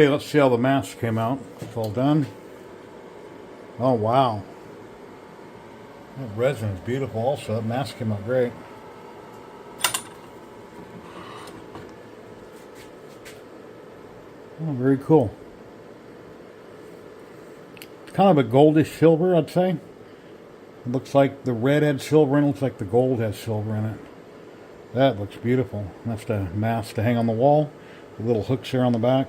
Okay, let's see how the mask came out. It's all done. Oh, wow. That resin is beautiful also. That mask came out great. Oh, very cool. It's kind of a goldish silver, I'd say. It looks like the red had silver in it. It looks like the gold has silver in it. That looks beautiful. That's the mask to hang on the wall. The little hooks there on the back.